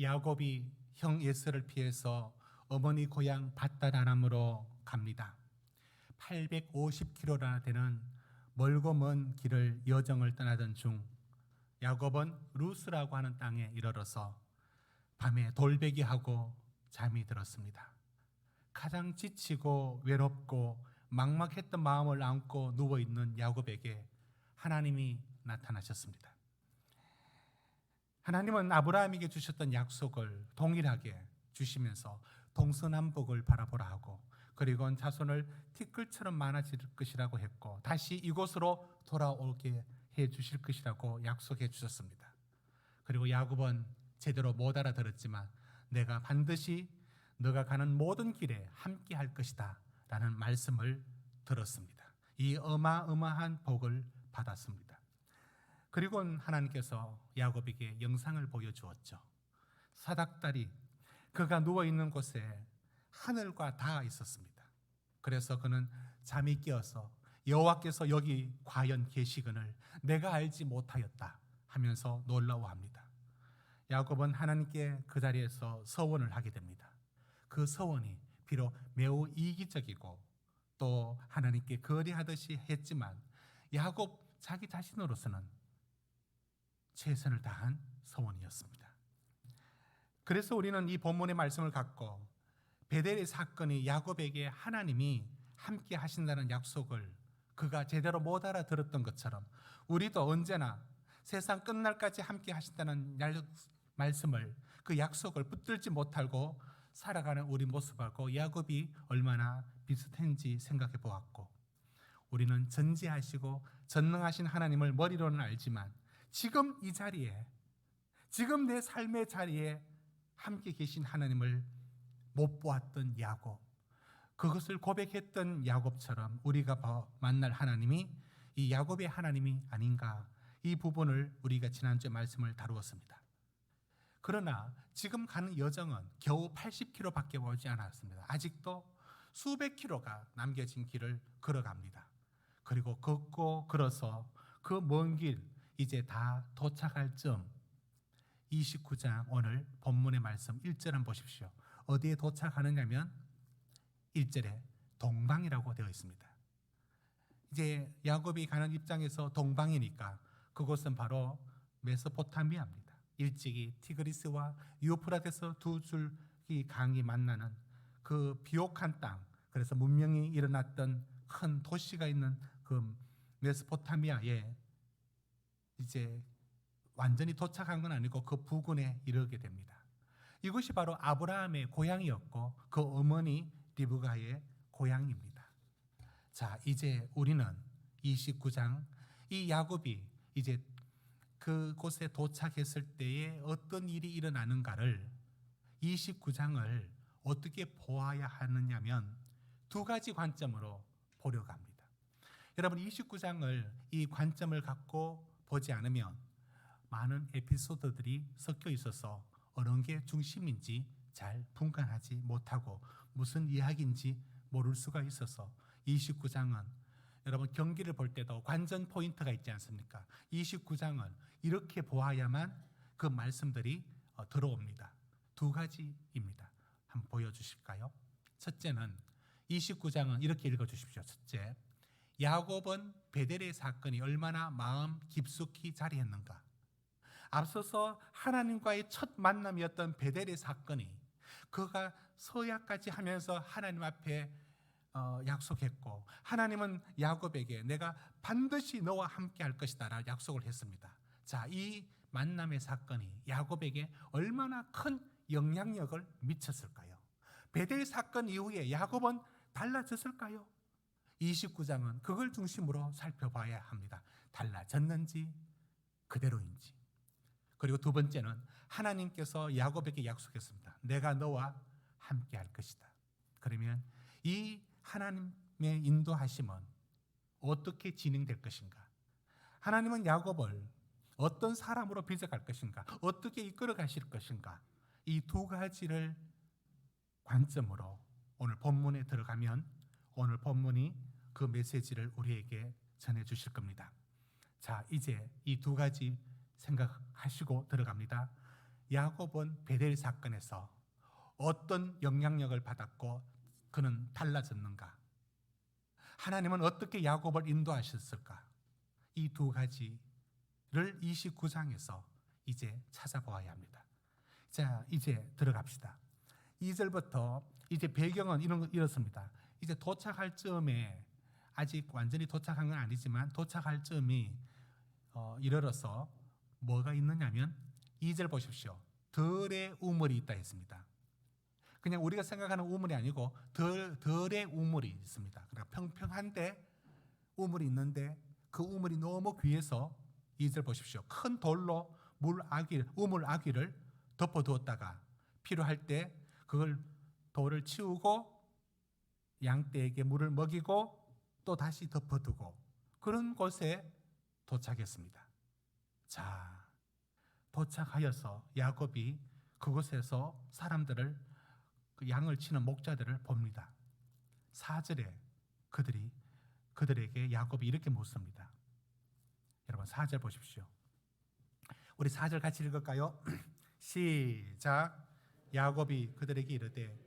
야곱이 형 에서를 피해서 어머니 고향 밧다라람으로 갑니다. 850km나 되는 멀고 먼 길을 여정을 떠나던 중 야곱은 루스라고 하는 땅에 이르러서 밤에 돌베기하고 잠이 들었습니다. 가장 지치고 외롭고 막막했던 마음을 안고 누워있는 야곱에게 하나님이 나타나셨습니다. 하나님은 아브라함에게 주셨던 약속을 동일하게 주시면서 동서남북을 바라보라 하고, 그리고 자손을 티끌처럼 많아질 것이라고 했고, 다시 이곳으로 돌아오게 해 주실 것이라고 약속해 주셨습니다. 그리고 야곱은 제대로 못 알아들었지만 내가 반드시 너가 가는 모든 길에 함께 할 것이다 라는 말씀을 들었습니다. 이 어마어마한 복을 받았습니다. 그리고 하나님께서 야곱에게 영상을 보여주었죠. 사닥다리, 그가 누워있는 곳에 하늘과 닿아 있었습니다. 그래서 그는 잠이 깨어서 여호와께서 여기 과연 계시거늘 내가 알지 못하였다 하면서 놀라워합니다. 야곱은 하나님께 그 자리에서 서원을 하게 됩니다. 그 서원이 비록 매우 이기적이고 또 하나님께 거리하듯이 했지만 야곱 자기 자신으로서는 최선을 다한 서원이었습니다. 그래서 우리는 이 본문의 말씀을 갖고 베델의 사건이 야곱에게 하나님이 함께 하신다는 약속을 그가 제대로 못 알아들었던 것처럼 우리도 언제나 세상 끝날까지 함께 하신다는 말씀을, 그 약속을 붙들지 못하고 살아가는 우리 모습하고 야곱이 얼마나 비슷한지 생각해 보았고, 우리는 전지하시고 전능하신 하나님을 머리로는 알지만 지금 이 자리에, 지금 내 삶의 자리에 함께 계신 하나님을 못 보았던 야곱, 그것을 고백했던 야곱처럼 우리가 만날 하나님이 이 야곱의 하나님이 아닌가, 이 부분을 우리가 지난주에 말씀을 다루었습니다. 그러나 지금 가는 여정은 겨우 80km밖에 오지 않았습니다. 아직도 수백 킬로가 남겨진 길을 걸어갑니다. 그리고 걷고 걸어서 그 먼 길 이제 다 도착할 쯤 29장 오늘 본문의 말씀 1절 한번 보십시오. 어디에 도착하느냐면 1절에 동방이라고 되어 있습니다. 이제 야곱이 가는 입장에서 동방이니까 그곳은 바로 메소포타미아입니다. 일찍이 티그리스와 유프라테스 두 줄기 강이 만나는 그 비옥한 땅, 그래서 문명이 일어났던 큰 도시가 있는 그 메소포타미아에 이제 완전히 도착한 건 아니고 그 부근에 이르게 됩니다. 이것이 바로 아브라함의 고향이었고 그 어머니 리브가의 고향입니다. 자, 이제 우리는 29장 이 야곱이 이제 그곳에 도착했을 때에 어떤 일이 일어나는가를 29장을 어떻게 보아야 하느냐면 두 가지 관점으로 보려고 합니다. 여러분, 29장을 이 관점을 갖고 보지 않으면 많은 에피소드들이 섞여 있어서 어느 게 중심인지 잘 분간하지 못하고 무슨 이야기인지 모를 수가 있어서 29장은 여러분 경기를 볼 때도 관전 포인트가 있지 않습니까? 29장은 이렇게 보아야만 그 말씀들이 들어옵니다. 두 가지입니다. 한번 보여주실까요? 첫째는 29장은 이렇게 읽어주십시오. 첫째, 야곱은 베델의 사건이 얼마나 마음 깊숙이 자리했는가. 앞서서 하나님과의 첫 만남이었던 베델의 사건이 그가 서약까지 하면서 하나님 앞에 약속했고, 하나님은 야곱에게 내가 반드시 너와 함께 할 것이다 라고 약속을 했습니다. 자, 이 만남의 사건이 야곱에게 얼마나 큰 영향력을 미쳤을까요? 베델 사건 이후에 야곱은 달라졌을까요? 29장은 그걸 중심으로 살펴봐야 합니다. 달라졌는지 그대로인지. 그리고 두 번째는 하나님께서 야곱에게 약속했습니다. 내가 너와 함께 할 것이다. 그러면 이 하나님의 인도하심은 어떻게 진행될 것인가? 하나님은 야곱을 어떤 사람으로 빚어갈 것인가? 어떻게 이끌어 가실 것인가? 이 두 가지를 관점으로 오늘 본문에 들어가면 오늘 본문이 그 메시지를 우리에게 전해 주실 겁니다. 자, 이제 이 두 가지 생각하시고 들어갑니다. 야곱은 베델 사건에서 어떤 영향력을 받았고 그는 달라졌는가? 하나님은 어떻게 야곱을 인도하셨을까? 이 두 가지를 29장에서 이제 찾아보아야 합니다. 자, 이제 들어갑시다. 2절부터 이제 배경은 이렇습니다. 이제 도착할 즈음에, 아직 완전히 도착한 건 아니지만 도착할 즈음이 이르러서 뭐가 있느냐면 2절 보십시오. 덜의 우물이 있다 했습니다. 그냥 우리가 생각하는 우물이 아니고 덜의 우물이 있습니다. 그러니까 평평한데 우물이 있는데 그 우물이 너무 귀해서 2절 보십시오. 큰 돌로 우물 아귀를 덮어두었다가 필요할 때 그걸 돌을 치우고 양떼에게 물을 먹이고 또 다시 덮어두고 그런 곳에 도착했습니다. 자, 도착하여서 야곱이 그곳에서 사람들을, 그 양을 치는 목자들을 봅니다. 4절에 그들에게 야곱이 이렇게 묻습니다. 여러분 4절 보십시오. 우리 4절 같이 읽을까요? 시작. 야곱이 그들에게 이르되,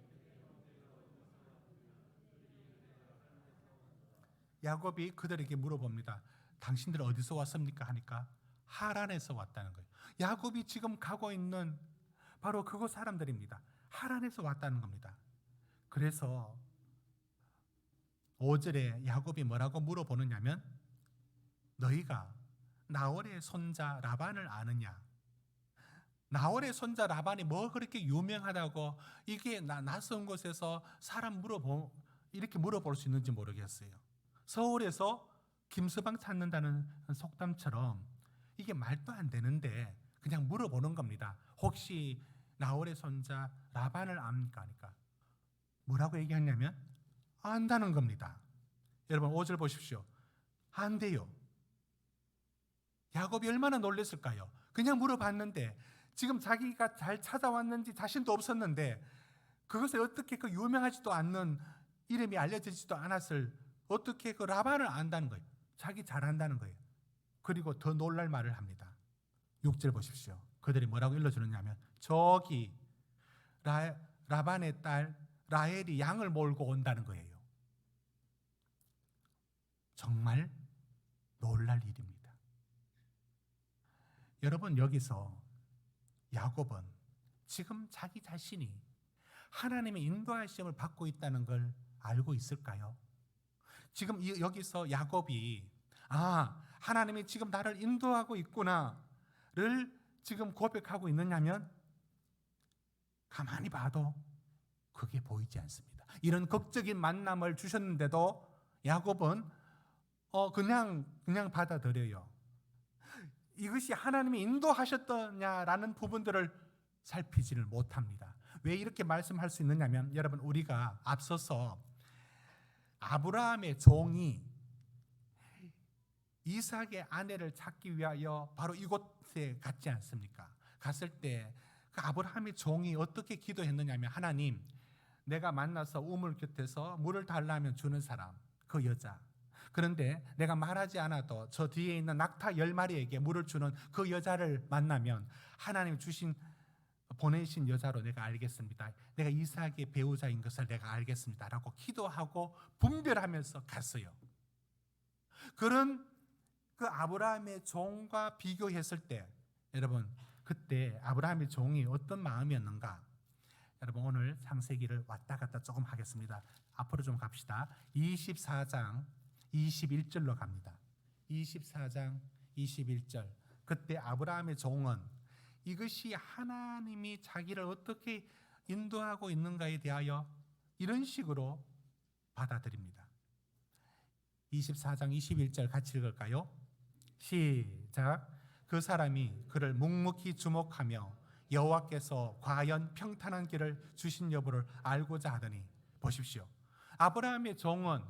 야곱이 그들에게 물어봅니다. 당신들 어디서 왔습니까? 하니까 하란에서 왔다는 거예요. 야곱이 지금 가고 있는 바로 그곳 사람들입니다. 하란에서 왔다는 겁니다. 그래서 5절에 야곱이 뭐라고 물어보느냐면, 너희가 나홀의 손자 라반을 아느냐? 나홀의 손자 라반이 뭐 그렇게 유명하다고 이게 낯선 곳에서 이렇게 물어볼 수 있는지 모르겠어요. 서울에서 김서방 찾는다는 속담처럼 이게 말도 안 되는데 그냥 물어보는 겁니다. 혹시 나홀의 손자 라반을 압니까? 하니까 뭐라고 얘기했냐면 안다는 겁니다. 여러분 5절 보십시오. 안돼요. 야곱이 얼마나 놀랐을까요? 그냥 물어봤는데, 지금 자기가 잘 찾아왔는지 자신도 없었는데 그것에 어떻게 그 유명하지도 않는 이름이 알려지지도 않았을 어떻게 그 라반을 안다는 거예요. 자기 잘 안다는 거예요. 그리고 더 놀랄 말을 합니다. 6절 보십시오. 그들이 뭐라고 일러주느냐면, 저기 라반의 딸 라헬이 양을 몰고 온다는 거예요. 정말 놀랄 일입니다. 여러분, 여기서 야곱은 지금 자기 자신이 하나님의 인도하심을 받고 있다는 걸 알고 있을까요? 지금 여기서 야곱이 하나님이 지금 나를 인도하고 있구나를 지금 고백하고 있느냐면 가만히 봐도 그게 보이지 않습니다. 이런 극적인 만남을 주셨는데도 야곱은 그냥 받아들여요. 이것이 하나님이 인도하셨더냐라는 부분들을 살피지를 못합니다. 왜 이렇게 말씀할 수 있느냐면, 여러분, 우리가 앞서서 아브라함의 종이 이삭의 아내를 찾기 위하여 바로 이곳에 갔지 않습니까? 갔을 때 그 아브라함의 종이 어떻게 기도했느냐면, 하나님, 내가 만나서 우물 곁에서 물을 달라면 주는 사람, 그 여자, 그런데 내가 말하지 않아도 저 뒤에 있는 낙타 10마리에게 물을 주는 그 여자를 만나면 하나님 보내신 여자로 내가 알겠습니다. 내가 이삭의 배우자인 것을 내가 알겠습니다 라고 기도하고 분별하면서 갔어요. 그런 그 아브라함의 종과 비교했을 때, 여러분, 그때 아브라함의 종이 어떤 마음이었는가? 여러분, 오늘 창세기를 왔다 갔다 조금 하겠습니다. 앞으로 좀 갑시다. 24장 21절로 갑니다. 24장 21절. 그때 아브라함의 종은 이것이 하나님이 자기를 어떻게 인도하고 있는가에 대하여 이런 식으로 받아들입니다. 24장 21절 같이 읽을까요? 시작. 그 사람이 그를 묵묵히 주목하며 여호와께서 과연 평탄한 길을 주신 여부를 알고자 하더니, 보십시오. 아브라함의 종은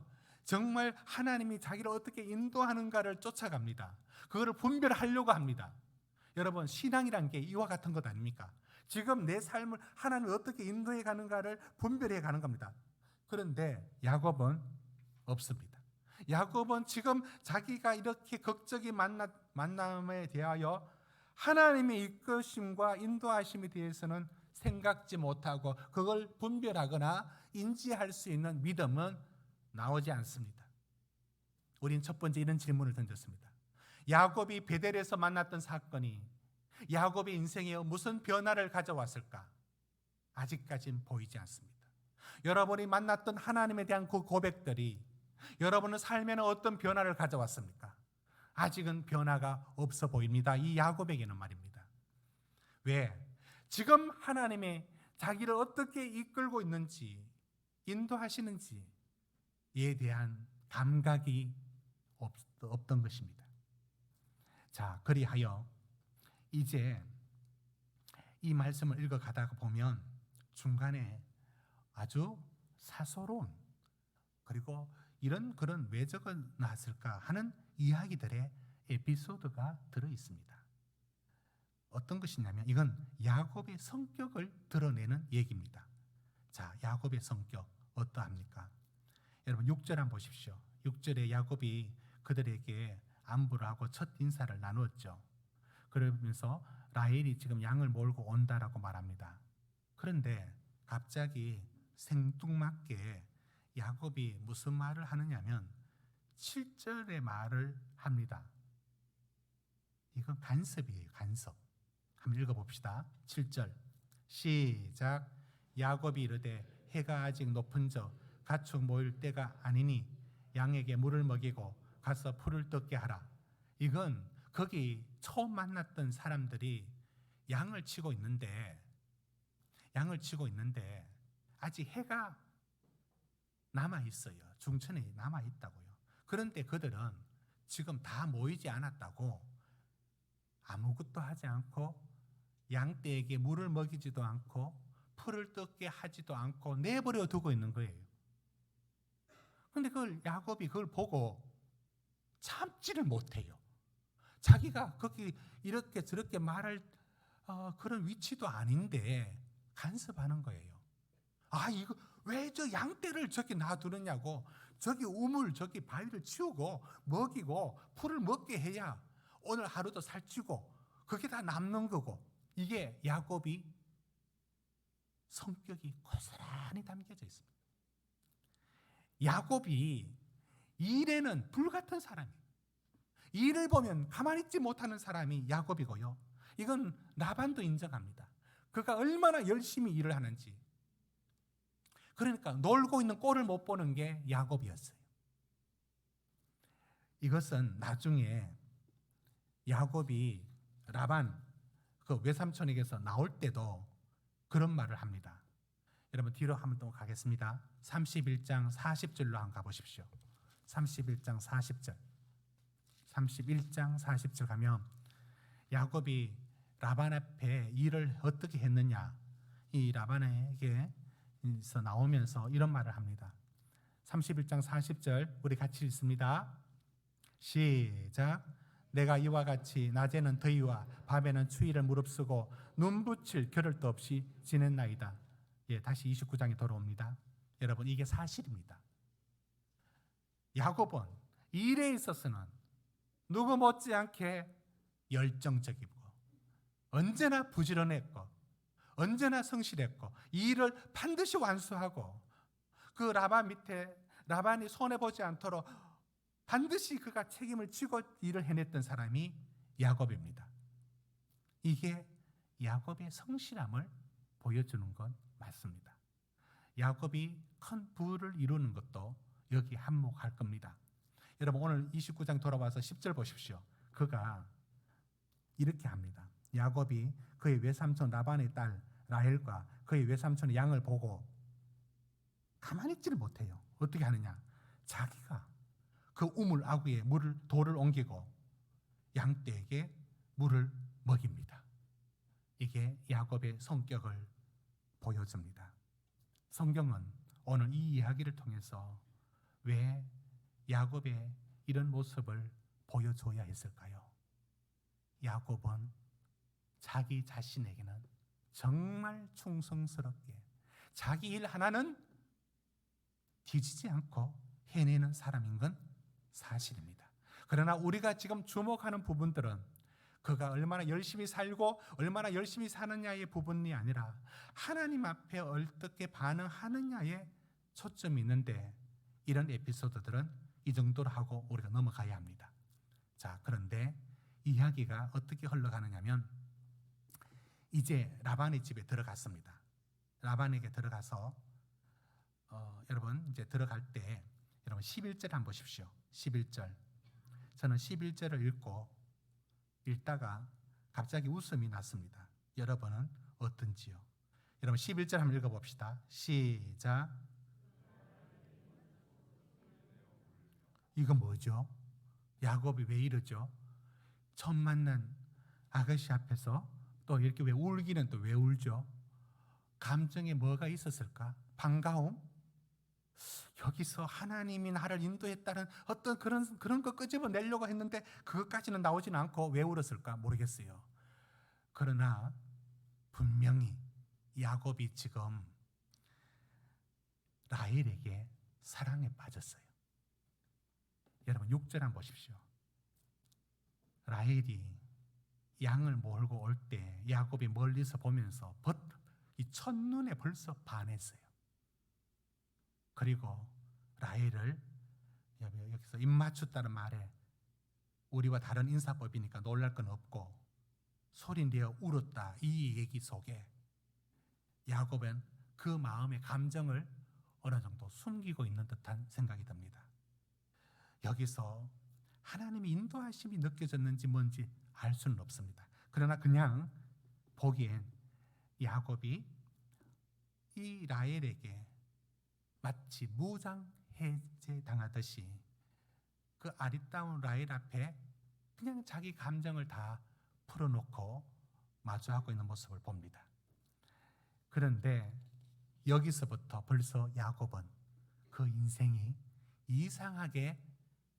정말 하나님이 자기를 어떻게 인도하는가를 쫓아갑니다. 그거를 분별하려고 합니다. 여러분, 신앙이란 게 이와 같은 것 아닙니까? 지금 내 삶을 하나님이 어떻게 인도해 가는가를 분별해 가는 겁니다. 그런데 야곱은 없습니다. 야곱은 지금 자기가 이렇게 극적인 만남에 대하여 하나님의 이끄심과 인도하심에 대해서는 생각지 못하고 그걸 분별하거나 인지할 수 있는 믿음은 나오지 않습니다. 우린 첫 번째 이런 질문을 던졌습니다. 야곱이 베델에서 만났던 사건이 야곱의 인생에 무슨 변화를 가져왔을까? 아직까지는 보이지 않습니다. 여러분이 만났던 하나님에 대한 그 고백들이 여러분의 삶에는 어떤 변화를 가져왔습니까? 아직은 변화가 없어 보입니다. 이 야곱에게는 말입니다. 왜? 지금 하나님의 자기를 어떻게 이끌고 있는지, 인도하시는지에 대한 감각이 없던 것입니다. 자, 그리하여 이제 이 말씀을 읽어가다가 보면 중간에 아주 사소로운, 그리고 이런 그런 왜 적어놨을까 하는 이야기들의 에피소드가 들어 있습니다. 어떤 것이냐면 이건 야곱의 성격을 드러내는 얘기입니다. 자, 야곱의 성격 어떠합니까? 여러분 6절 한번 보십시오. 6절에 야곱이 그들에게 안부를 하고 첫 인사를 나누었죠. 그러면서 라헬이 지금 양을 몰고 온다라고 말합니다. 그런데 갑자기 생뚱맞게 야곱이 무슨 말을 하느냐면 7절의 말을 합니다. 이건 간섭이에요. 간섭. 한번 읽어봅시다. 7절 시작. 야곱이 이르되 해가 아직 높은 저 가축 모일 때가 아니니 양에게 물을 먹이고 가서 풀을 뜯게 하라. 이건 거기 처음 만났던 사람들이 양을 치고 있는데 아직 해가 남아있어요. 중천에 남아있다고요. 그런데 그들은 지금 다 모이지 않았다고 아무것도 하지 않고 양떼에게 물을 먹이지도 않고 풀을 뜯게 하지도 않고 내버려 두고 있는 거예요. 그런데 그걸 야곱이 그걸 보고 참지를 못해요. 자기가 거기 이렇게 저렇게 말할 그런 위치도 아닌데 간섭하는 거예요. 아, 이거 왜 저 양떼를 저기 놔두느냐고. 저기 우물 저기 바위를 치우고 먹이고 풀을 먹게 해야 오늘 하루도 살찌고 그게 다 남는 거고. 이게 야곱이 성격이 고스란히 담겨져 있습니다. 야곱이 일에는 불같은 사람이에요. 일을 보면 가만히 있지 못하는 사람이 야곱이고요. 이건 라반도 인정합니다. 그가 얼마나 열심히 일을 하는지. 그러니까 놀고 있는 꼴을 못 보는 게 야곱이었어요. 이것은 나중에 야곱이 라반 그 외삼촌에게서 나올 때도 그런 말을 합니다. 여러분 뒤로 한번 또 가겠습니다. 31장 40절로 한번 가보십시오. 31장 40절. 31장 40절 가면 야곱이 라반 앞에 일을 어떻게 했느냐, 이 라반에게서 나오면서 이런 말을 합니다. 31장 40절 우리 같이 읽습니다. 시작. 내가 이와 같이 낮에는 더위와 밤에는 추위를 무릅쓰고 눈붙일 겨를도 없이 지냈나이다. 예, 다시 29장에 돌아옵니다. 여러분 이게 사실입니다. 야곱은 일에 있어서는 누구 못지않게 열정적이고 언제나 부지런했고 언제나 성실했고 이 일을 반드시 완수하고 그 라반 밑에 라반이 손해보지 않도록 반드시 그가 책임을 지고 일을 해냈던 사람이 야곱입니다. 이게 야곱의 성실함을 보여주는 건 맞습니다. 야곱이 큰 부를 이루는 것도 여기 한몫할 겁니다. 여러분 오늘 29장 돌아와서 10절 보십시오. 그가 이렇게 합니다. 야곱이 그의 외삼촌 라반의 딸 라헬과 그의 외삼촌의 양을 보고 가만히 있지를 못해요. 어떻게 하느냐? 자기가 그 우물 아구에 돌을 옮기고 양떼에게 물을 먹입니다. 이게 야곱의 성격을 보여줍니다. 성경은 오늘 이 이야기를 통해서 왜 야곱의 이런 모습을 보여줘야 했을까요? 야곱은 자기 자신에게는 정말 충성스럽게 자기 일 하나는 뒤지지 않고 해내는 사람인 건 사실입니다. 그러나 우리가 지금 주목하는 부분들은 그가 얼마나 열심히 살고 얼마나 열심히 사느냐의 부분이 아니라 하나님 앞에 어떻게 반응하느냐에 초점이 있는데, 이런 에피소드들은 이 정도로 하고 우리가 넘어가야 합니다. 자, 그런데 이야기가 어떻게 흘러가느냐면, 이제 라반의 집에 들어갔습니다. 라반에게 들어가서 여러분 이제 들어갈 때 여러분 11절 한번 보십시오. 11절. 저는 11절을 읽다가 갑자기 웃음이 났습니다. 여러분은 어떤지요? 여러분 11절 한번 읽어봅시다. 시작. 이거 뭐죠? 야곱이 왜 이러죠? 처음 만난 아가씨 앞에서 또 이렇게 왜 울기는 또 왜 울죠? 감정에 뭐가 있었을까? 반가움? 여기서 하나님이 나를 인도했다는 어떤 그런 거 끄집어내려고 했는데 그것까지는 나오지는 않고 왜 울었을까 모르겠어요. 그러나 분명히 야곱이 지금 라헬에게 사랑에 빠졌어요. 여러분 6절 한번 보십시오. 라헬이 양을 몰고 올 때 야곱이 멀리서 보면서 이 첫눈에 벌써 반했어요. 그리고 라헬을 여기서 입맞췄다는 말에 우리와 다른 인사법이니까 놀랄 건 없고 소리내어 울었다, 이 얘기 속에 야곱은 그 마음의 감정을 어느 정도 숨기고 있는 듯한 생각이 듭니다. 여기서 하나님의 인도하심이 느껴졌는지 뭔지 알 수는 없습니다. 그러나 그냥 보기엔 야곱이 이 라헬에게 마치 무장해제 당하듯이 그 아리따운 라헬 앞에 그냥 자기 감정을 다 풀어놓고 마주하고 있는 모습을 봅니다. 그런데 여기서부터 벌써 야곱은 그 인생이 이상하게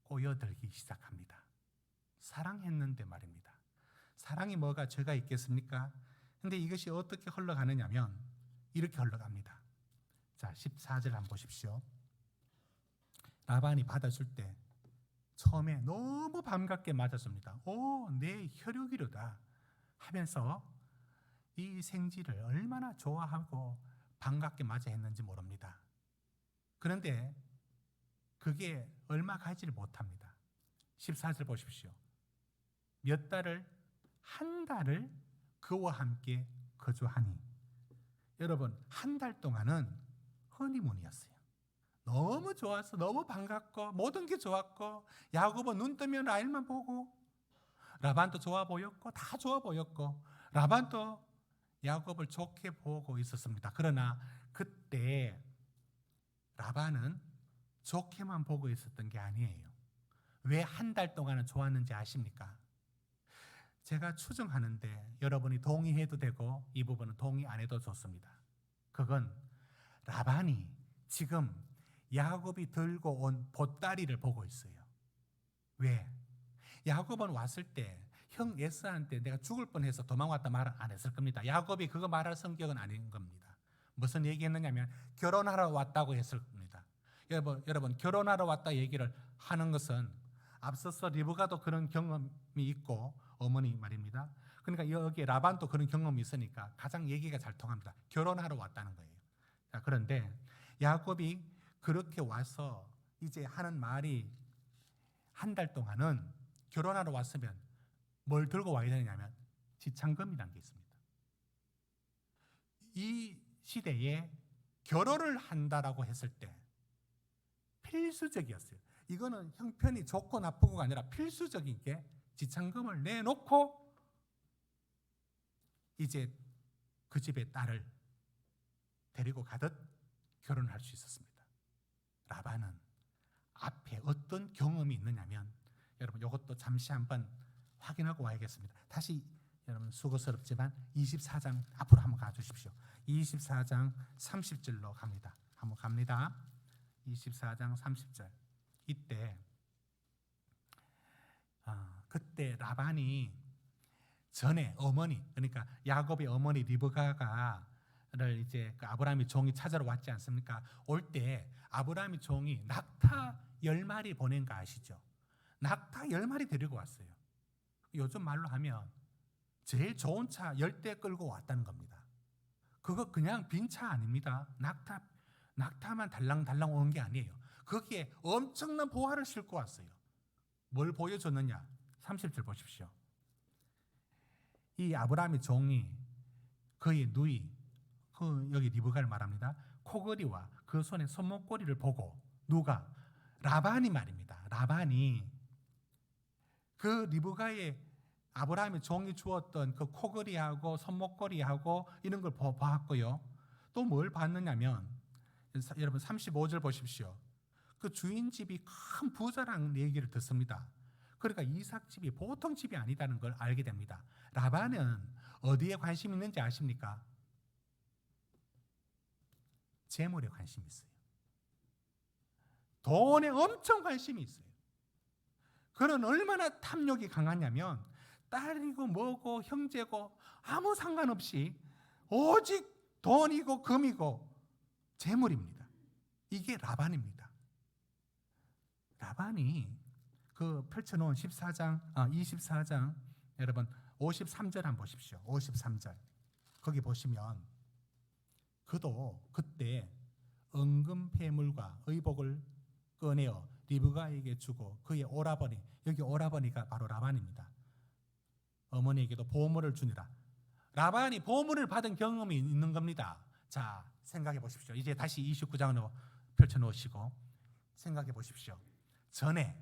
꼬여들기 시작합니다. 사랑했는데 말입니다. 사랑이 뭐가 죄가 있겠습니까? 근데 이것이 어떻게 흘러가느냐면 이렇게 흘러갑니다. 자, 14절 한번 보십시오. 라반이 받아줄 때 처음에 너무 반갑게 맞았습니다. 오, 내 혈육이로다 하면서 이 생쥐를 얼마나 좋아하고 반갑게 맞아 했는지 모릅니다. 그런데 그게 얼마 가지를 못합니다. 14절 보십시오. 한 달을 그와 함께 거주하니. 여러분, 한 달 동안은 허니문이었어요. 너무 좋았어. 너무 반갑고 모든 게 좋았고 야곱은 눈 뜨면 라헬만 보고 라반도 좋아 보였고 다 좋아 보였고 라반도 야곱을 좋게 보고 있었습니다. 그러나 그때 라반은 좋게만 보고 있었던 게 아니에요. 왜 한 달 동안은 좋았는지 아십니까? 제가 추정하는데 여러분이 동의해도 되고 이 부분은 동의 안 해도 좋습니다. 그건 라반이 지금 야곱이 들고 온 보따리를 보고 있어요. 왜? 야곱은 왔을 때 형 에사한테 내가 죽을 뻔해서 도망왔다 말 안 했을 겁니다. 야곱이 그거 말할 성격은 아닌 겁니다. 무슨 얘기했느냐면 결혼하러 왔다고 했을 겁니다. 여러분 결혼하러 왔다 얘기를 하는 것은 앞서서 리브가도 그런 경험이 있고 어머니 말입니다. 그러니까 여기 라반도 그런 경험이 있으니까 가장 얘기가 잘 통합니다. 결혼하러 왔다는 거예요. 자, 그런데 야곱이 그렇게 와서 이제 하는 말이 한 달 동안은 결혼하러 왔으면 뭘 들고 와야 되냐면 지창금이라는 게 있습니다. 이 시대에 결혼을 한다라고 했을 때 필수적이었어요. 이거는 형편이 좋고 나쁘고가 아니라 필수적인 게 지창금을 내놓고 이제 그 집의 딸을 데리고 가듯 결혼할 수 있었습니다. 라반은 앞에 어떤 경험이 있느냐면 여러분 이것도 잠시 한번 확인하고 와야겠습니다. 다시 여러분 수고스럽지만 24장 앞으로 한번 가주십시오. 24장 30절로 갑니다. 한번 갑니다. 24장 30절. 이때 그때 라반이 전에 어머니, 그러니까 야곱의 어머니 리브가를 이제 그 아브라함의 종이 찾으러 왔지 않습니까? 올 때 아브라함의 종이 낙타 10마리 보낸 거 아시죠? 낙타 10마리 데리고 왔어요. 요즘 말로 하면 제일 좋은 차 10대 끌고 왔다는 겁니다. 그거 그냥 빈 차 아닙니다. 낙타만 달랑달랑 오는 게 아니에요. 거기에 엄청난 보화를 싣고 왔어요. 뭘 보여줬느냐? 30절 보십시오. 이 아브라함의 종이 그의 누이 여기 리브가를 말합니다. 코걸이와 그 손의 손목걸이를 보고 누가? 라반이 말입니다. 라반이 그 리브가의 아브라함의 종이 주었던 그 코걸이하고 손목걸이하고 이런 걸 보았고요. 또 뭘 봤느냐면 여러분 35절 보십시오. 그 주인 집이 큰 부자라는 얘기를 듣습니다. 그러니까 이삭 집이 보통 집이 아니다는 걸 알게 됩니다. 라반은 어디에 관심이 있는지 아십니까? 재물에 관심이 있어요. 돈에 엄청 관심이 있어요. 그는 얼마나 탐욕이 강하냐면 딸이고 뭐고 형제고 아무 상관없이 오직 돈이고 금이고 재물입니다. 이게 라반입니다. 라반이 그 펼쳐놓은 24장 여러분 53절 한번 보십시오. 53절 거기 보시면 그도 그때 은금 폐물과 의복을 꺼내어 리브가에게 주고 그의 오라버니, 여기 오라버니가 바로 라반입니다. 어머니에게도 보물을 주니라. 라반이 보물을 받은 경험이 있는 겁니다. 자, 생각해 보십시오. 이제 다시 29장으로 펼쳐놓으시고 생각해 보십시오. 전에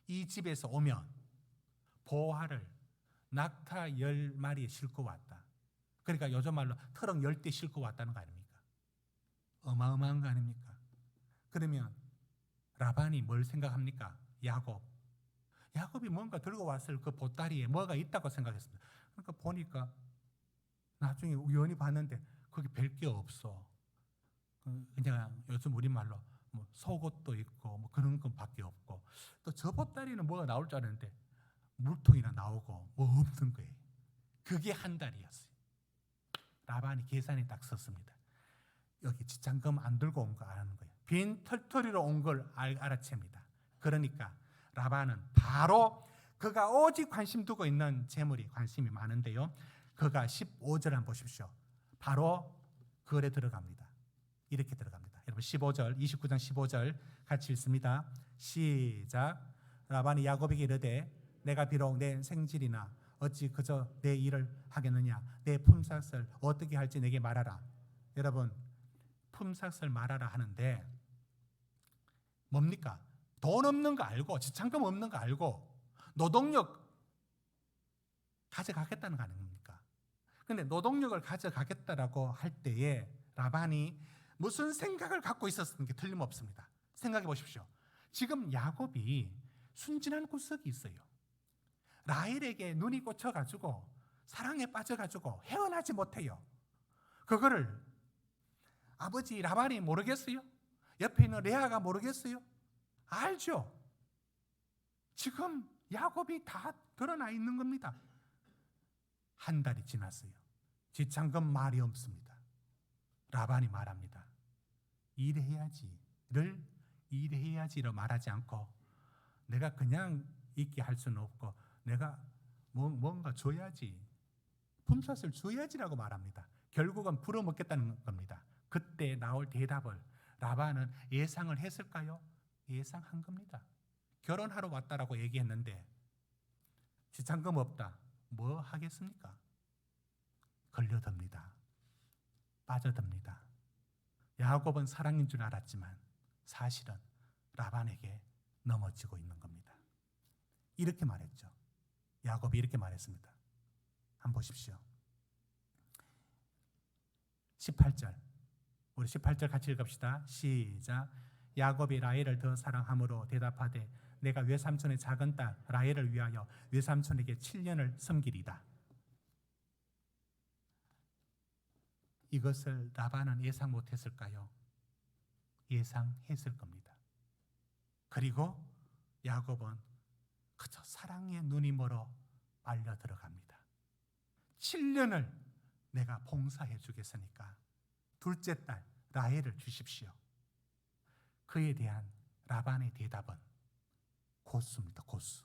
이 집에서 오면 보화를 낙타 10마리에 싣고 왔다. 그러니까 요즘 말로 트럭 10대 싣고 왔다는 거 아닙니까? 어마어마한 거 아닙니까? 그러면 라반이 뭘 생각합니까? 야곱이 뭔가 들고 왔을 그 보따리에 뭐가 있다고 생각했습니다. 그러니까 보니까 나중에 우연히 봤는데 거기 별 게 없어. 그냥 요즘 우리말로 뭐 속옷도 있고 뭐 그런 것밖에 없고 또 저 보따리는 뭐가 나올 줄 알았는데 물통이나 나오고 뭐 없는 거예요. 그게 한 달이었어요. 라반이 계산이 딱 섰습니다. 여기 지창금 안 들고 온 거 아는 거예요. 빈 털터리로 온 걸 알아챕니다. 그러니까 라반은 바로 그가 오직 관심 두고 있는 재물이 관심이 많은데요. 그가 15절 한번 보십시오. 바로 거래 들어갑니다. 이렇게 들어갑니다. 여러분 15절 29장 15절 같이 읽습니다. 시작. 라반이 야곱에게 이르되 내가 비록 내 생질이나 어찌 그저 내 일을 하겠느냐. 내 품삯을 어떻게 할지 내게 말하라. 여러분 품삯을 말하라 하는데 뭡니까? 돈 없는 거 알고 지참금 없는 거 알고 노동력 가져가겠다는 거 아닙니까? 근데 노동력을 가져가겠다라고 할 때에 라반이 무슨 생각을 갖고 있었는 게 틀림없습니다. 생각해 보십시오. 지금 야곱이 순진한 구석이 있어요. 라헬에게 눈이 꽂혀가지고 사랑에 빠져가지고 헤어나지 못해요. 그거를 아버지 라반이 모르겠어요? 옆에 있는 레아가 모르겠어요? 알죠? 지금 야곱이 다 드러나 있는 겁니다. 한 달이 지났어요. 지창금 말이 없습니다. 라반이 말합니다. 일해야지를 말하지 않고 내가 그냥 있게 할 수는 없고 내가 뭔가 줘야지, 품삯을 줘야지라고 말합니다. 결국은 풀어먹겠다는 겁니다. 그때 나올 대답을 라반은 예상을 했을까요? 예상한 겁니다. 결혼하러 왔다라고 얘기했는데 지참금 없다. 뭐 하겠습니까? 걸려듭니다. 빠져듭니다. 야곱은 사랑인 줄 알았지만 사실은 라반에게 넘어지고 있는 겁니다. 이렇게 말했죠. 야곱이 이렇게 말했습니다. 한번 보십시오. 18절. 우리 18절 같이 읽읍시다. 시작. 야곱이 라헬을 더 사랑함으로 대답하되 내가 외삼촌의 작은 딸 라헬을 위하여 외삼촌에게 7년을 섬기리다. 이것을 라반은 예상 못했을까요? 예상했을 겁니다. 그리고 야곱은 그저 사랑의 눈이 멀어 빨려 들어갑니다. 7년을 내가 봉사해 주겠으니까 둘째 딸 라헬을 주십시오. 그에 대한 라반의 대답은 고수입니다. 고수.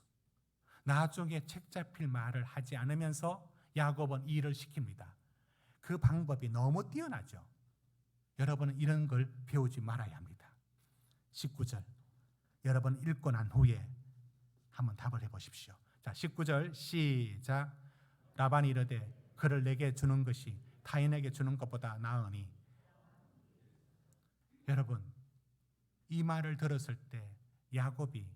나중에 책 잡힐 말을 하지 않으면서 야곱은 이 일을 시킵니다. 그 방법이 너무 뛰어나죠. 여러분은 이런 걸 배우지 말아야 합니다. 19절 여러분 읽고 난 후에 한번 답을 해보십시오. 자, 19절 시작. 라반이 이르되 그를 내게 주는 것이 타인에게 주는 것보다 나으니. 여러분, 이 말을 들었을 때 야곱이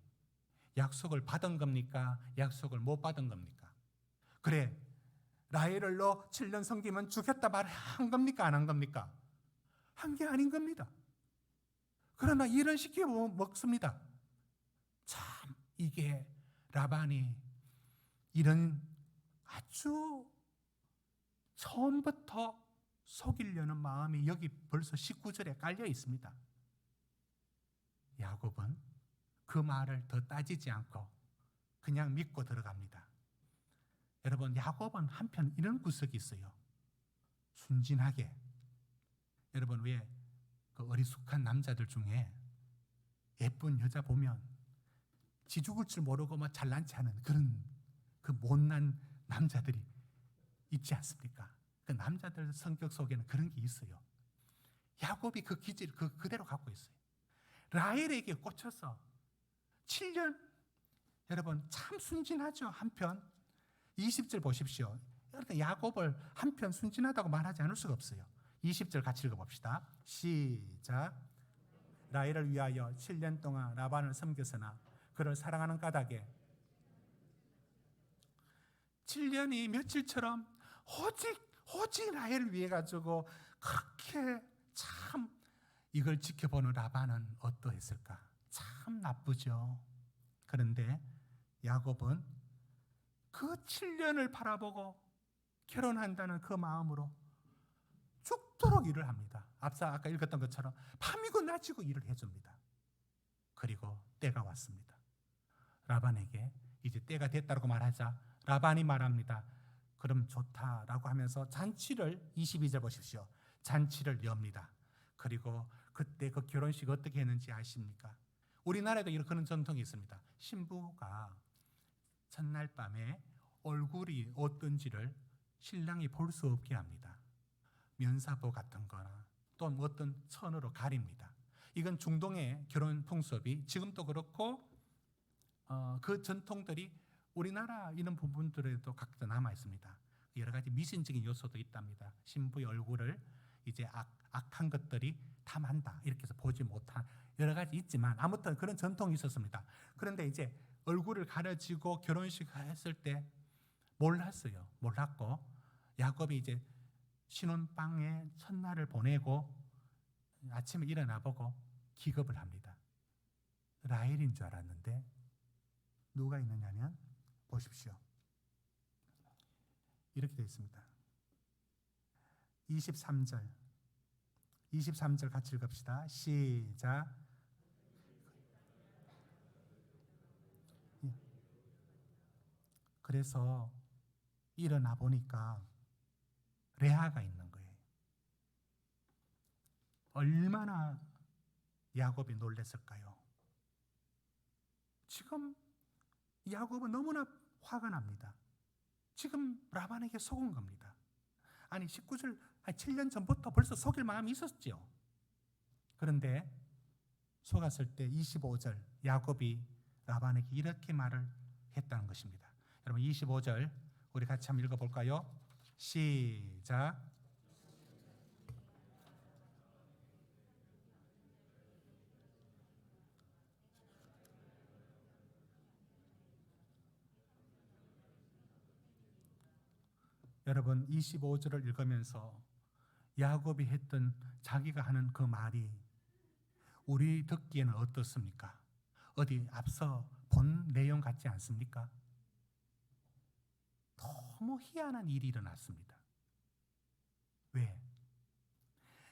약속을 받은 겁니까? 약속을 못 받은 겁니까? 그래, 라헬을 너 7년 섬기면 주겠다 말한 겁니까? 안 한 겁니까? 한 게 아닌 겁니다. 그러나 일은 시켜 먹습니다. 참, 이게 라반이 이런 아주 처음부터 속이려는 마음이 여기 벌써 19절에 깔려 있습니다. 야곱은 그 말을 더 따지지 않고 그냥 믿고 들어갑니다. 여러분, 야곱은 한편 이런 구석이 있어요. 순진하게. 여러분, 왜 그 어리숙한 남자들 중에 예쁜 여자 보면 지 죽을 줄 모르고 뭐 잘난 체 하는 그런 그 못난 남자들이 있지 않습니까? 그 남자들 성격 속에는 그런 게 있어요. 야곱이 그 기질을 그대로 갖고 있어요. 라헬에게 꽂혀서 7년, 여러분 참 순진하죠. 한편 20절 보십시오. 야곱을 한편 순진하다고 말하지 않을 수가 없어요. 20절 같이 읽어봅시다. 시작. 라헬을 위하여 7년 동안 라반을 섬겼으나 그를 사랑하는 까닭에 7년이 며칠처럼 오직 라헬을 위해 가지고 그렇게 참 이걸 지켜보는 라반은 어떠했을까? 참 나쁘죠. 그런데 야곱은 그 7년을 바라보고 결혼한다는 그 마음으로 죽도록 일을 합니다. 아까 읽었던 것처럼 밤이고 낮이고 일을 해줍니다. 그리고 때가 왔습니다. 라반에게 이제 때가 됐다고 말하자 라반이 말합니다. 그럼 좋다라고 하면서 잔치를 22절 보십시오. 잔치를 엽니다. 그리고 그때 그 결혼식 어떻게 했는지 아십니까? 우리나라에도 이런 그런 전통이 있습니다. 신부가 첫날 밤에 얼굴이 어떤지를 신랑이 볼 수 없게 합니다. 면사포 같은 거나 또 어떤 천으로 가립니다. 이건 중동의 결혼 풍습이 지금도 그렇고 그 전통들이 우리나라 이런 부분들에도 각자 남아 있습니다. 여러 가지 미신적인 요소도 있답니다. 신부의 얼굴을 이제 악한 것들이 탐한다 이렇게 해서 보지 못한 여러 가지 있지만 아무튼 그런 전통이 있었습니다. 그런데 이제 얼굴을 가려지고 결혼식 했을 때 몰랐고 야곱이 이제 신혼방에 첫날을 보내고 아침에 일어나 보고 기겁을 합니다. 라헬인 줄 알았는데 누가 있느냐면 보십시오. 이렇게 되어 있습니다. 23절 같이 읽읍시다. 시작. 그래서 일어나 보니까 레아가 있는 거예요. 얼마나 야곱이 놀랐을까요? 지금 야곱은 너무나 화가 납니다. 지금 라반에게 속은 겁니다. 아니 7년 전부터 벌써 속일 마음이 있었죠. 그런데 속았을 때 25절 야곱이 라반에게 이렇게 말을 했다는 것입니다. 여러분 25절 우리 같이 한번 읽어볼까요? 시작. 여러분 25절을 읽으면서 야곱이 했던 자기가 하는 그 말이 우리 듣기에는 어떻습니까? 어디 앞서 본 내용 같지 않습니까? 너무 희한한 일이 일어났습니다. 왜?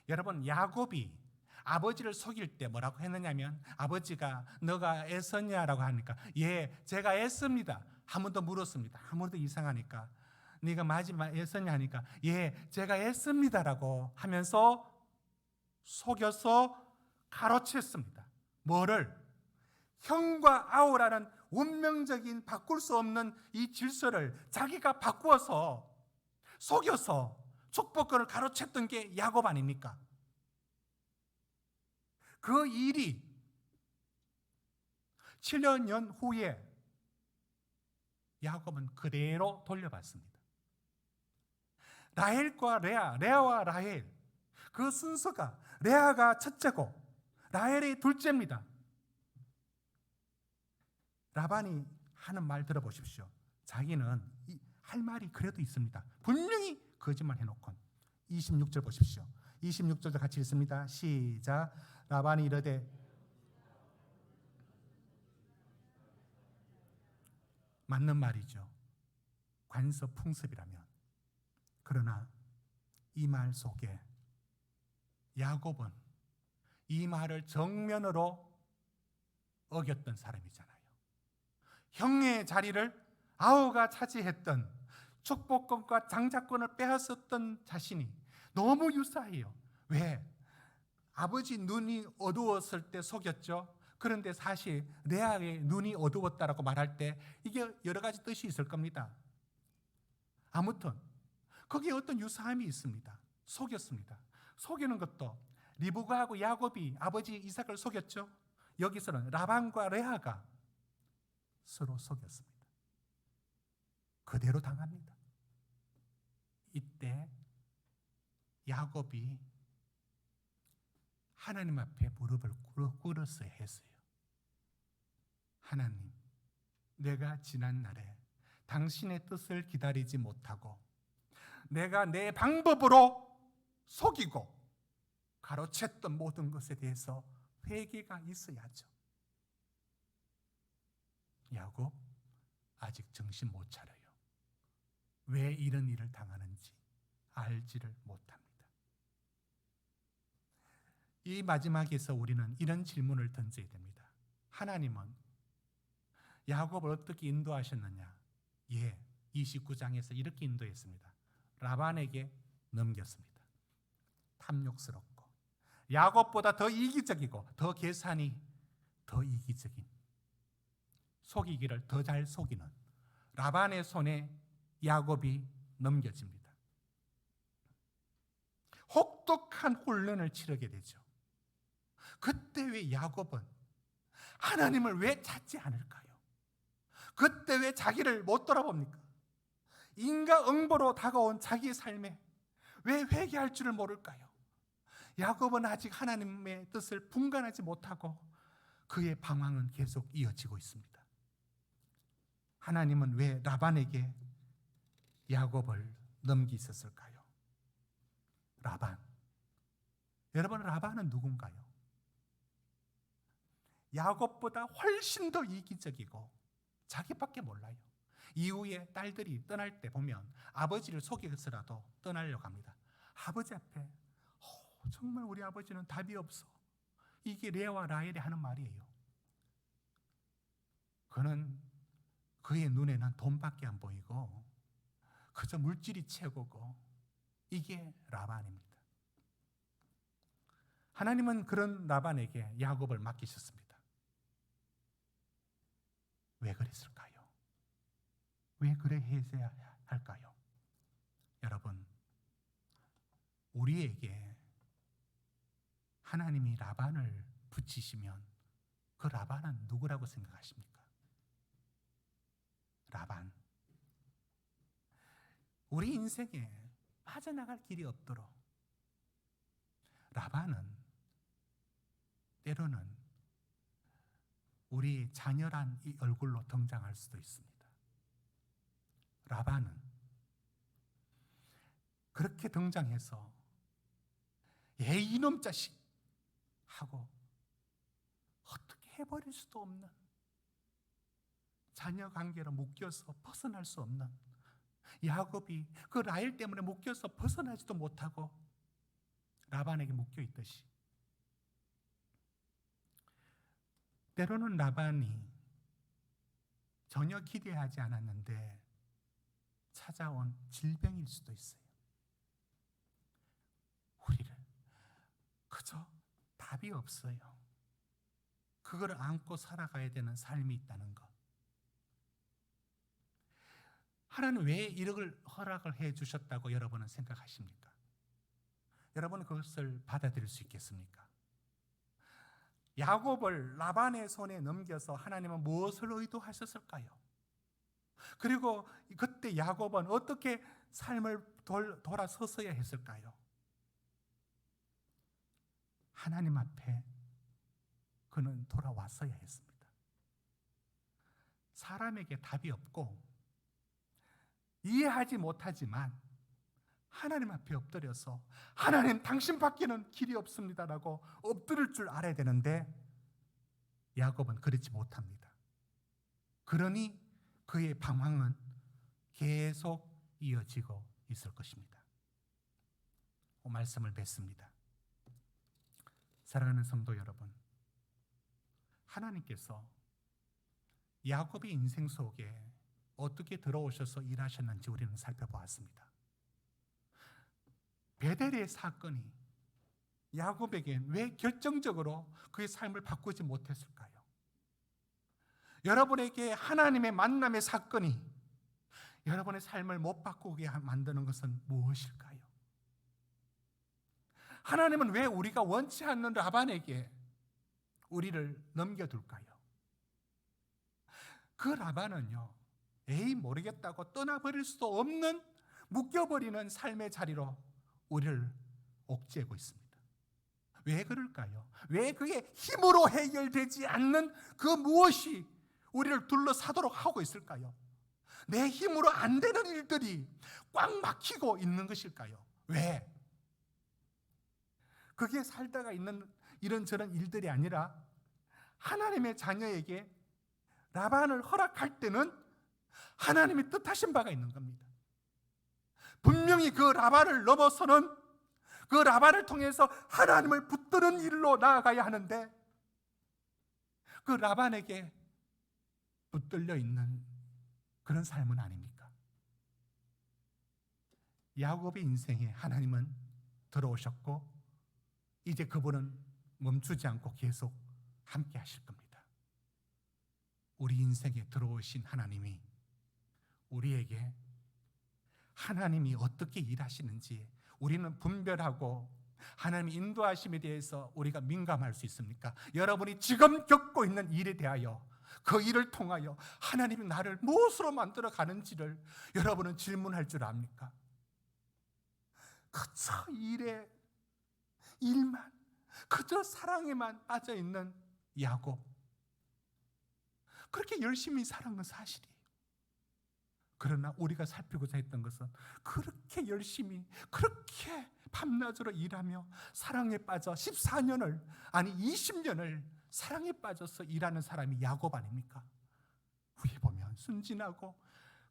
여러분 야곱이 아버지를 속일 때 뭐라고 했느냐면 아버지가 너가 애썼냐라고 하니까 예 제가 애씁니다. 한 번 더 물었습니다. 아무래도 이상하니까 네가 마지막 애썼냐 하니까 예 제가 애씁니다라고 하면서 속여서 가로챘습니다. 뭐를? 형과 아우라는 운명적인 바꿀 수 없는 이 질서를 자기가 바꾸어서 속여서 축복권을 가로챘던 게 야곱 아닙니까? 그 일이 7년 후에 야곱은 그대로 돌려받습니다. 라헬과 레아와 라헬, 그 순서가 레아가 첫째고 라헬이 둘째입니다. 라반이 하는 말 들어보십시오. 자기는 할 말이 그래도 있습니다. 분명히 거짓말 해놓고. 26절 보십시오. 26절도 같이 읽습니다. 시작. 라반이 이르되 맞는 말이죠. 관서풍습이라면. 그러나 이 말 속에 야곱은 이 말을 정면으로 어겼던 사람이잖아요. 형의 자리를 아우가 차지했던 축복권과 장자권을 빼앗았던 자신이 너무 유사해요. 왜? 아버지 눈이 어두웠을 때 속였죠. 그런데 사실 레아의 눈이 어두웠다라고 말할 때 이게 여러 가지 뜻이 있을 겁니다. 아무튼 거기에 어떤 유사함이 있습니다. 속였습니다. 속이는 것도 리브가하고 야곱이 아버지 이삭을 속였죠. 여기서는 라반과 레아가 서로 속였습니다. 그대로 당합니다. 이때 야곱이 하나님 앞에 무릎을 꿇었어야 했어요. 하나님, 내가 지난 날에 당신의 뜻을 기다리지 못하고 내가 내 방법으로 속이고 가로챘던 모든 것에 대해서 회개가 있어야죠. 야곱 아직 정신 못 차려요. 왜 이런 일을 당하는지 알지를 못합니다. 이 마지막에서 우리는 이런 질문을 던져야 됩니다. 하나님은 야곱을 어떻게 인도하셨느냐? 29장에서 이렇게 인도했습니다. 라반에게 넘겼습니다. 탐욕스럽고 야곱보다 더 이기적이고 더 계산이 더 이기적인, 속이기를 더 잘 속이는 라반의 손에 야곱이 넘겨집니다. 혹독한 훈련을 치르게 되죠. 그때 왜 야곱은 하나님을 왜 찾지 않을까요? 그때 왜 자기를 못 돌아봅니까? 인과응보로 다가온 자기의 삶에 왜 회개할 줄을 모를까요? 야곱은 아직 하나님의 뜻을 분간하지 못하고 그의 방황은 계속 이어지고 있습니다. 하나님은 왜 라반에게 야곱을 넘기셨을까요? 라반. 여러분, 라반은 누군가요? 야곱보다 훨씬 더 이기적이고 자기밖에 몰라요. 이후에 딸들이 떠날 때 보면 아버지를 속여서라도 떠나려고 합니다. 아버지 앞에 정말 우리 아버지는 답이 없어. 이게 레아와 라헬이 하는 말이에요. 그는 그의 눈에는 돈밖에 안 보이고 그저 물질이 최고고 이게 라반입니다. 하나님은 그런 라반에게 야곱을 맡기셨습니다. 왜 그랬을까요? 왜 그래 해야 할까요? 여러분, 우리에게 하나님이 라반을 붙이시면 그 라반은 누구라고 생각하십니까? 라반. 우리 인생에 빠져나갈 길이 없도록 라반은 때로는 우리 자녀란 이 얼굴로 등장할 수도 있습니다. 라반은 그렇게 등장해서 이놈 자식 하고 어떻게 해버릴 수도 없는, 자녀 관계로 묶여서 벗어날 수 없는, 야곱이 그 라헬 때문에 묶여서 벗어나지도 못하고 라반에게 묶여 있듯이 때로는 라반이 전혀 기대하지 않았는데 찾아온 질병일 수도 있어요. 우리를 그저 답이 없어요. 그걸 안고 살아가야 되는 삶이 있다는 것. 하나님 왜 이걸 허락을 해 주셨다고 여러분은 생각하십니까? 여러분은 그것을 받아들일 수 있겠습니까? 야곱을 라반의 손에 넘겨서 하나님은 무엇을 의도하셨을까요? 그리고 그때 야곱은 어떻게 삶을 돌아섰어야 했을까요? 하나님 앞에 그는 돌아왔어야 했습니다. 사람에게 답이 없고 이해하지 못하지만 하나님 앞에 엎드려서 하나님 당신밖에는 길이 없습니다라고 엎드릴 줄 알아야 되는데 야곱은 그렇지 못합니다. 그러니 그의 방황은 계속 이어지고 있을 것입니다. 말씀을 맺습니다. 사랑하는 성도 여러분, 하나님께서 야곱의 인생 속에 어떻게 들어오셔서 일하셨는지 우리는 살펴보았습니다. 베델의 사건이 야곱에게 왜 결정적으로 그의 삶을 바꾸지 못했을까요? 여러분에게 하나님의 만남의 사건이 여러분의 삶을 못 바꾸게 만드는 것은 무엇일까요? 하나님은 왜 우리가 원치 않는 라반에게 우리를 넘겨둘까요? 그 라반은요, 에이 모르겠다고 떠나버릴 수도 없는 묶여버리는 삶의 자리로 우리를 옥죄고 있습니다. 왜 그럴까요? 왜 그게 힘으로 해결되지 않는 그 무엇이 우리를 둘러싸도록 하고 있을까요? 내 힘으로 안 되는 일들이 꽉 막히고 있는 것일까요? 왜? 그게 살다가 있는 이런저런 일들이 아니라 하나님의 자녀에게 라반을 허락할 때는 하나님이 뜻하신 바가 있는 겁니다. 분명히 그 라반을 넘어서는 그 라반을 통해서 하나님을 붙드는 일로 나아가야 하는데 그 라반에게 붙들려 있는 그런 삶은 아닙니까? 야곱의 인생에 하나님은 들어오셨고 이제 그분은 멈추지 않고 계속 함께 하실 겁니다. 우리 인생에 들어오신 하나님이 우리에게 하나님이 어떻게 일하시는지 우리는 분별하고 하나님의 인도하심에 대해서 우리가 민감할 수 있습니까? 여러분이 지금 겪고 있는 일에 대하여 그 일을 통하여 하나님이 나를 무엇으로 만들어 가는지를 여러분은 질문할 줄 압니까? 그저 일만 그저 사랑에만 빠져 있는 야곱, 그렇게 열심히 살은 건 사실이에요. 그러나 우리가 살피고자 했던 것은 그렇게 열심히 그렇게 밤낮으로 일하며 사랑에 빠져 14년을 아니 20년을 사랑에 빠져서 일하는 사람이 야곱 아닙니까? 위에 보면 순진하고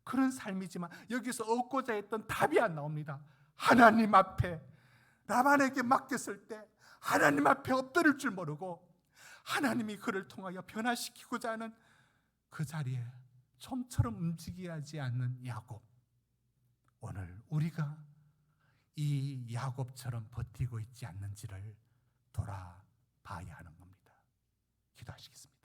그런 삶이지만 여기서 얻고자 했던 답이 안 나옵니다. 하나님 앞에 라반에게 맡겼을 때 하나님 앞에 엎드릴 줄 모르고 하나님이 그를 통하여 변화시키고자 하는 그 자리에 좀처럼 움직이지 않는 야곱, 오늘 우리가 이 야곱처럼 버티고 있지 않는지를 돌아봐야 하는 겁니다. 기도하시겠습니다.